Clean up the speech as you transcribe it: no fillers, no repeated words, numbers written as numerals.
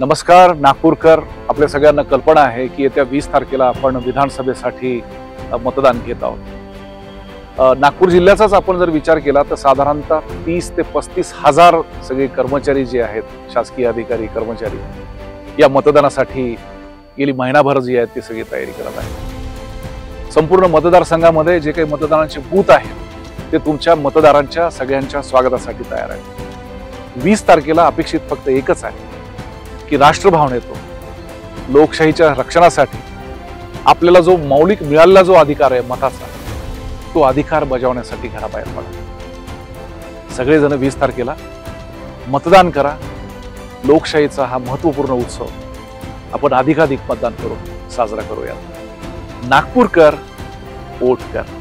नमस्कार नागपूरकर, आपल्या सगळ्यांना कल्पना आहे की येत्या 20 तारखेला आपण विधानसभेसाठी मतदान घेत आहोत। नागपूर जिल्ह्याचाच आपण जर विचार केला तर साधारणतः 30 ते 35 हजार सगळे कर्मचारी जे आहेत, शासकीय अधिकारी कर्मचारी या मतदानासाठी गेली महिनाभर जी आहेत ती सगळी तयारी करत आहेत। संपूर्ण मतदारसंघामध्ये जे काही मतदानाचे बूथ आहेत ते तुमच्या मतदारांच्या सगळ्यांच्या स्वागतासाठी तयार आहेत। 20 तारखेला अपेक्षित फक्त एकच आहे की राष्ट्रभावनेतो लोकशाहीच्या रक्षणासाठी आपल्याला जो मौलिक मिळालेला जो अधिकार आहे मताचा, तो अधिकार बजावण्यासाठी घराबाहेर पडा। सगळेजण 20 तारखेला मतदान करा। लोकशाहीचा हा महत्त्वपूर्ण उत्सव आपण अधिकाधिक मतदान करून साजरा करूया। नागपूरकर वोट कर।